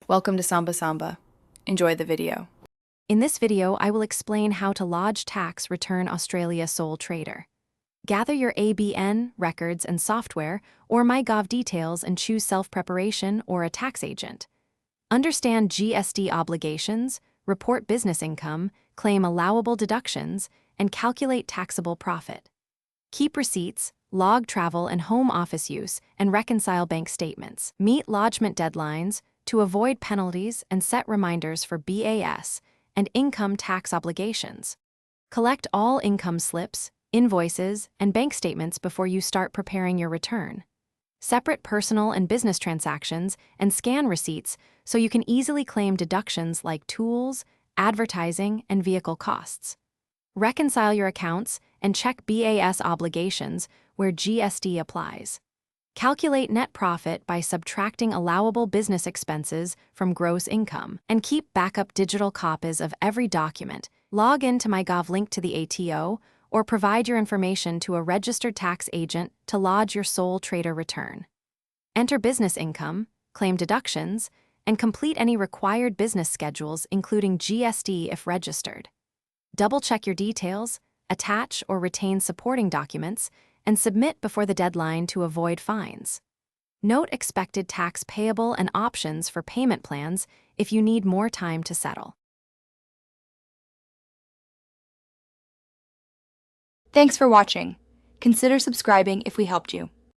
Welcome to Samba Samba. Enjoy the video. In this video, I will explain how to lodge tax return Australia sole trader. Gather your ABN, records, and software, or MyGov details and choose self-preparation or a tax agent. Understand GST obligations, report business income, claim allowable deductions, and calculate taxable profit. Keep receipts, log travel and home office use, and reconcile bank statements. Meet lodgement deadlines to avoid penalties and set reminders for BAS and income tax obligations. Collect all income slips, invoices, and bank statements before you start preparing your return. Separate personal and business transactions and scan receipts so you can easily claim deductions like tools, advertising, and vehicle costs. Reconcile your accounts and check BAS obligations where GST applies. Calculate net profit by subtracting allowable business expenses from gross income, and keep backup digital copies of every document. Log in to MyGov link to the ATO, or provide your information to a registered tax agent to lodge your sole trader return. Enter business income, claim deductions, and complete any required business schedules, including GST if registered. Double-check your details, attach or retain supporting documents, and submit before the deadline to avoid fines. Note expected tax payable and options for payment plans if you need more time to settle. Thanks for watching. Consider subscribing if we helped you.